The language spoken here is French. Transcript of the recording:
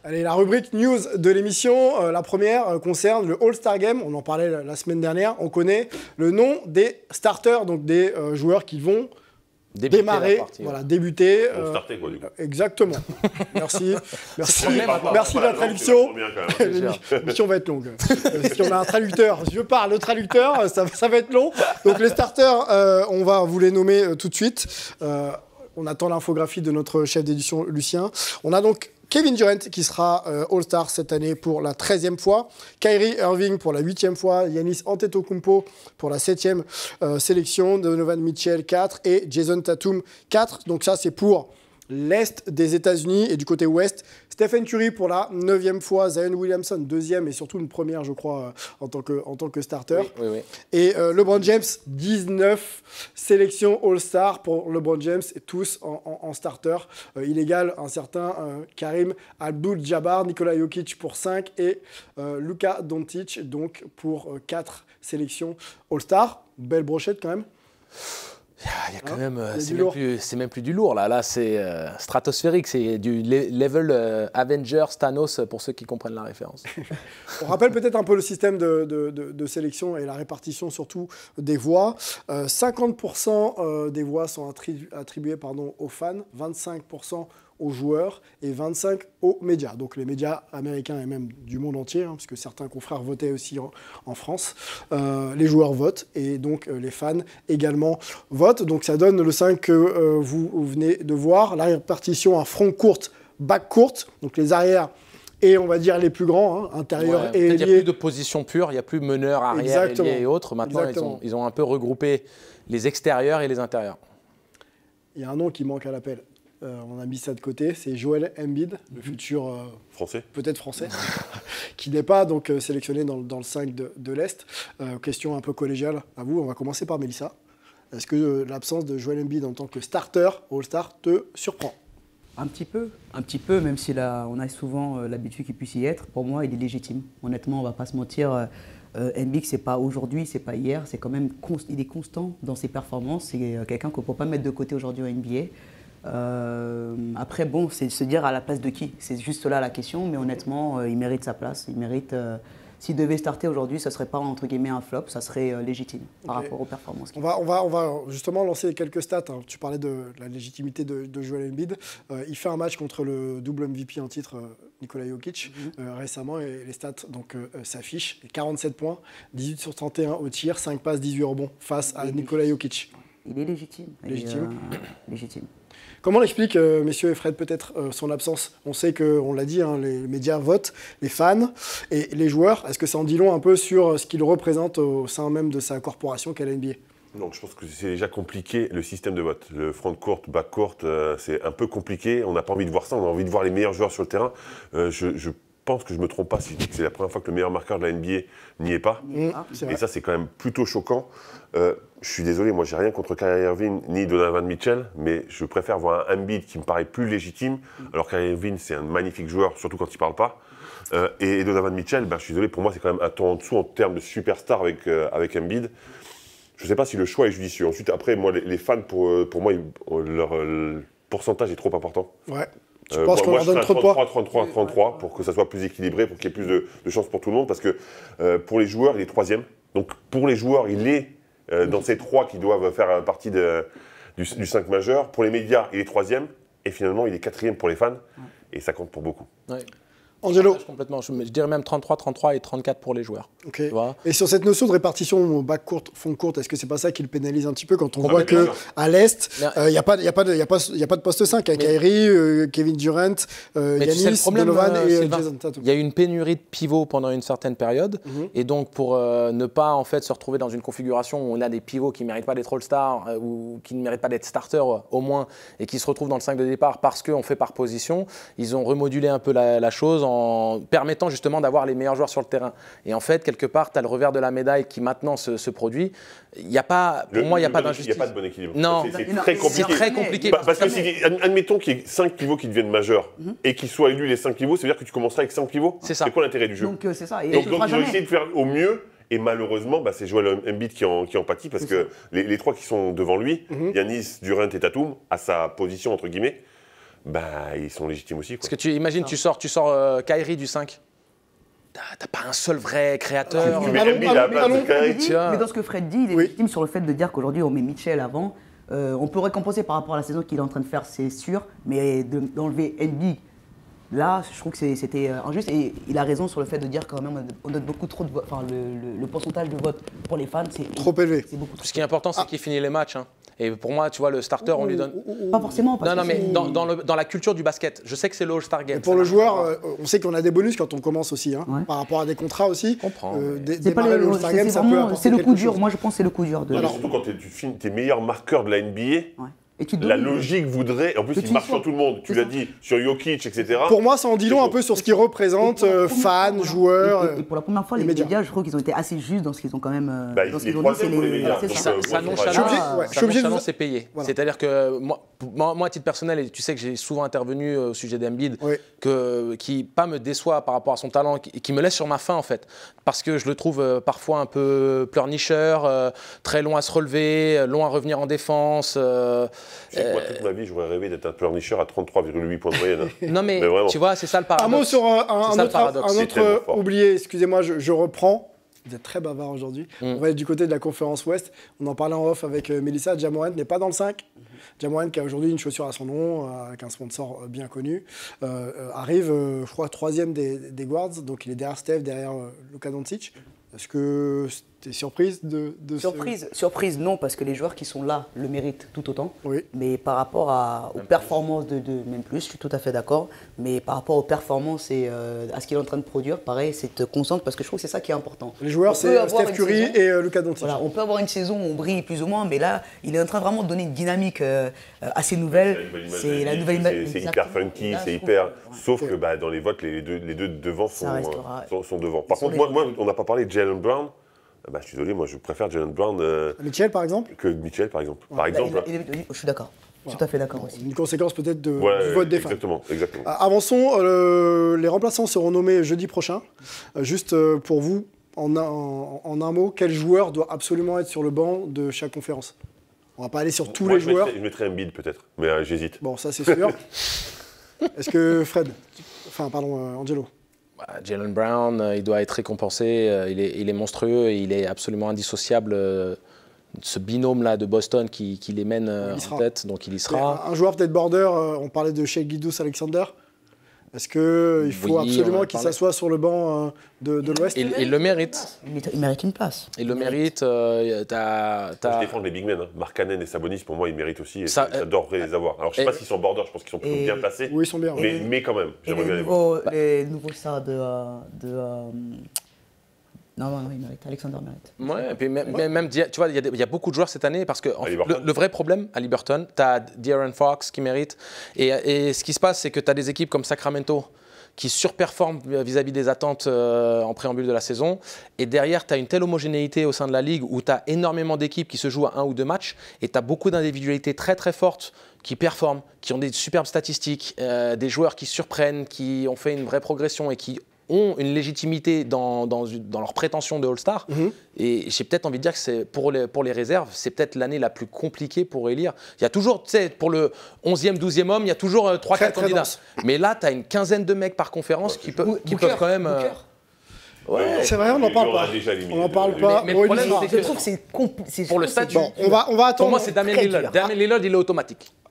Allez, la rubrique news de l'émission, la première concerne le All-Star Game. On en parlait la semaine dernière. On connaît le nom des starters, donc des joueurs qui vont démarrer, débuter. Starter, quoi, du coup. Exactement. Merci de la traduction. L'émission va être longue. Si on a un traducteur, je parle, le traducteur, ça va être long. Donc les starters, on va vous les nommer tout de suite. On attend l'infographie de notre chef d'édition, Lucien. On a donc Kevin Durant qui sera All-Star cette année pour la 13e fois. Kyrie Irving pour la 8e fois. Giannis Antetokounmpo pour la 7e sélection. Donovan Mitchell 4 et Jason Tatum 4. Donc ça, c'est pour l'Est des États-Unis et du côté Ouest. Stephen Curry pour la 9e fois. Zion Williamson 2e et surtout une première, je crois, en tant que starter. Oui. Et LeBron James 19 sélections All-Star pour LeBron James, et tous en starter. Il égale un certain Karim Abdul-Jabbar, Nikola Jokic pour 5 et Luka Doncic donc pour 4 sélections All-Star. Belle brochette quand même. Il y a quand même, c'est même plus du lourd là c'est stratosphérique, c'est du level Avengers, Thanos pour ceux qui comprennent la référence. On rappelle peut-être un peu le système de sélection et la répartition surtout des voix. 50% des voix sont attribuées aux fans, 25% aux joueurs et 25% aux médias. Donc les médias américains et même du monde entier, parce que certains confrères votaient aussi en France. Les joueurs votent et donc les fans également votent. Donc ça donne le 5 que vous venez de voir. La répartition à front courte, back courte, donc les arrières et on va dire les plus grands, intérieurs et ailiers. Il n'y a plus de position pure, il n'y a plus meneur, arrière, ailier et autres. Maintenant, ils ont un peu regroupé les extérieurs et les intérieurs. Il y a un nom qui manque à l'appel. On a mis ça de côté, c'est Joel Embiid, le futur français, peut-être français, qui n'est pas donc sélectionné dans le 5 de l'Est. Question un peu collégiale à vous, on va commencer par Mélissa. Est-ce que l'absence de Joel Embiid en tant que starter All-Star te surprend ? Un petit peu, même si on a souvent l'habitude qu'il puisse y être. Pour moi, il est légitime. Honnêtement, on ne va pas se mentir. Embiid, c'est pas aujourd'hui, c'est pas hier, c'est quand même il est constant dans ses performances. C'est quelqu'un qu'on ne peut pas mettre de côté aujourd'hui au NBA. Après, bon, c'est de se dire à la place de qui. C'est juste là la question, mais honnêtement, il mérite sa place. Il mérite. S'il devait starter aujourd'hui, ça ne serait pas entre guillemets un flop, ça serait légitime par rapport aux performances. On va justement lancer quelques stats. Tu parlais de la légitimité de Joel Embiid. Il fait un match contre le double MVP en titre, Nikola Jokic, récemment, et les stats s'affichent. 47 points, 18 sur 31 au tir, 5 passes, 18 rebonds face à Nikola Jokic. Il est légitime. Légitime. Comment on explique, messieurs et Fred, peut-être son absence ? On sait qu'on l'a dit, les médias votent, les fans et les joueurs. Est-ce que ça en dit long un peu sur ce qu'il représente au sein même de sa corporation qu'est la NBA ? Donc je pense que c'est déjà compliqué le système de vote. Le front court, back court, c'est un peu compliqué. On n'a pas envie de voir ça, on a envie de voir les meilleurs joueurs sur le terrain. Je pense que je ne me trompe pas si je dis que c'est la première fois que le meilleur marqueur de la NBA n'y est pas. Et ça, c'est quand même plutôt choquant. Je suis désolé, moi, j'ai rien contre Kyrie Irving ni Donovan Mitchell, mais je préfère voir un Embiid qui me paraît plus légitime. Alors Kyrie Irving, c'est un magnifique joueur, surtout quand il ne parle pas. Et Donovan Mitchell, je suis désolé, pour moi, c'est quand même un ton en dessous en termes de superstar avec Embiid. Je ne sais pas si le choix est judicieux. Ensuite, après, moi, les fans, pour moi, leur pourcentage est trop important. Ouais. Je pense qu'on leur donne trop de poids. 33 pour que ça soit plus équilibré, pour qu'il y ait plus de chances pour tout le monde. Parce que pour les joueurs, il est 3e. Donc pour les joueurs, il est dans ces 3 qui doivent faire partie du 5 majeur. Pour les médias, il est 3e. Et finalement, il est 4e pour les fans. Et ça compte pour beaucoup. Ouais. Angelo. Complètement. Je dirais même 33 et 34 pour les joueurs. Okay. Et sur cette notion de répartition back court, fond court, est-ce que c'est pas ça qui le pénalise un petit peu quand on voit qu'à l'Est, il n'y a pas de poste 5 avec Kyrie, Kevin Durant, Giannis, Donovan et Jason Tatum. Il y a eu une pénurie de pivots pendant une certaine période. Et donc, pour ne pas en fait, se retrouver dans une configuration où on a des pivots qui ne méritent pas d'être All-Star ou qui ne méritent pas d'être starters au moins et qui se retrouvent dans le 5 de départ parce qu'on fait par position, ils ont remodulé un peu la chose en permettant justement d'avoir les meilleurs joueurs sur le terrain. Et en fait, quelque part, tu as le revers de la médaille qui maintenant se produit. Il n'y a pas, pour moi, il n'y a pas d'injustice. Il n'y a pas de bon équilibre. Non, c'est très compliqué. C'est très compliqué. Parce que admettons qu'il y ait 5 pivots qui deviennent majeurs et qu'ils soient élus les 5 pivots, ça veut dire que tu commenceras avec 5 pivots. C'est ça. C'est quoi l'intérêt du jeu ? Donc c'est ça. Donc ils ont essayé de faire au mieux. Et malheureusement, c'est Joel Embiid qui en pâtit parce que les 3 qui sont devant lui, Giannis, Durant et Tatum, à sa position entre guillemets, ils sont légitimes aussi. Parce que tu imagines, tu sors Kyrie du 5. T'as pas un seul vrai créateur. Mais dans ce que Fred dit, il est légitime sur le fait de dire qu'aujourd'hui on met Mitchell avant. On peut récompenser par rapport à la saison qu'il est en train de faire, c'est sûr, mais d'enlever Embiid, là, je trouve que c'était injuste. Et il a raison sur le fait de dire quand même on donne beaucoup trop de votes. Enfin, le pourcentage de votes pour les fans, c'est trop élevé. Ce qui est important, c'est qu'il finit les matchs. Hein. Et pour moi, tu vois, le starter, on lui donne. Pas forcément. Non, mais dans la culture du basket, je sais que c'est le All-Star Game. Et pour le joueur, on sait qu'on a des bonus quand on commence aussi, hein, par rapport à des contrats aussi. On comprend. Démarrer le All-Star Game, ça peut apporter c'est le coup quelque dur. chose. Moi, je pense que c'est le coup dur. Surtout quand tu filmes tes meilleurs marqueurs de la NBA. La logique voudrait, en plus il marche sur tout le monde, tu l'as dit, sur Jokic, etc. Pour moi, ça en dit long un peu sur ce qu'ils représentent, fans, joueurs. Et pour la première fois, les médias, je trouve qu'ils ont été assez justes dans ce qu'ils ont quand même. Dans ce qu'ils ont dit, ça nonchalance, c'est payé. Voilà. C'est-à-dire que moi, à titre personnel, et tu sais que j'ai souvent intervenu au sujet d'Embiid, qui pas me déçoit par rapport à son talent, qui me laisse sur ma faim en fait, parce que je le trouve parfois un peu pleurnicheur, très long à se relever, long à revenir en défense. Moi, toute ma vie, j'aurais rêvé d'être un pleurnicheur à 33,8 points de moyenne. Non, mais tu vois, c'est ça le paradoxe. Un mot sur un autre oublié, excusez-moi, je reprends. Vous êtes très bavard aujourd'hui. On va être du côté de la conférence Ouest. On en parlait en off avec Mélissa. Ja Morant n'est pas dans le 5. Ja Morant, qui a aujourd'hui une chaussure à son nom, avec un sponsor bien connu, arrive, je crois, 3e des guards. Donc il est derrière Steph, derrière Luka Doncic. Est-ce que t'es surprise de Surprise, non, parce que les joueurs qui sont là le méritent tout autant. Oui. Mais par rapport aux performances même plus, je suis tout à fait d'accord. Mais par rapport aux performances et à ce qu'il est en train de produire, pareil, c'est te concentre parce que je trouve que c'est ça qui est important. Les joueurs, c'est Steph Curry et Luka Doncic. Voilà, on peut avoir une saison où on brille plus ou moins, mais là, il est en train vraiment de donner une dynamique assez nouvelle. C'est la nouvelle image. C'est hyper funky, là, c'est hyper. Sauf que dans les votes, les deux devant sont devant. Par contre, moi, on n'a pas parlé de Jaylen Brown. Je suis désolé, moi je préfère Jaylen Brown Mitchell par exemple que Mitchell par exemple. Je suis d'accord. Tout à fait d'accord aussi. Une conséquence peut-être du vote des fans. Exactement. Avançons, les remplaçants seront nommés jeudi prochain. Juste pour vous, en un mot, quel joueur doit absolument être sur le banc de chaque conférence? On va pas aller sur tous les joueurs. Je mettrais Embiid peut-être, mais j'hésite. Bon, ça c'est sûr. Est-ce que Fred, Angelo? Jaylen Brown, il doit être récompensé, il est monstrueux, et il est absolument indissociable. Ce binôme-là de Boston qui les mène en tête, donc il y sera. Un joueur peut-être border, on parlait de Shai Gilgeous-Alexander. Est-ce qu'il faut absolument qu'il s'assoie sur le banc de l'Ouest? Il le mérite. Il mérite une place. Il le mérite. Je défends les big men. Markkanen et Sabonis, pour moi, ils méritent aussi. Et j'adorerais les avoir. Alors, je ne sais pas s'ils sont border, je pense qu'ils sont plutôt bien placés. Oui, ils sont bien. Mais quand même, j'aimerais bien les nouveaux stars Non, il mérite. Alexander mérite. Ouais, et puis même tu vois, il y a beaucoup de joueurs cette année parce que le vrai problème à Liberton, tu as De'Aaron Fox qui mérite. Et ce qui se passe, c'est que tu as des équipes comme Sacramento qui surperforment vis-à-vis des attentes en préambule de la saison. Et derrière, tu as une telle homogénéité au sein de la ligue où tu as énormément d'équipes qui se jouent à 1 ou 2 matchs et tu as beaucoup d'individualités très très fortes qui performent, qui ont des superbes statistiques, des joueurs qui surprennent, qui ont fait une vraie progression et qui ont une légitimité dans leur prétention de All-Star. Et j'ai peut-être envie de dire que c'est pour les réserves, c'est peut-être l'année la plus compliquée pour élire. Il y a toujours, tu sais, pour le 11e, 12e homme, il y a toujours 3-4 candidats. Mais là, tu as une quinzaine de mecs par conférence qui peuvent quand même... C'est vrai, on n'en parle pas. On n'en parle pas. Mais le problème, c'est que je trouve que c'est pour le statut. Bon, on va attendre. Pour moi, c'est Damian Lillard. Damian Lillard, il est automatique.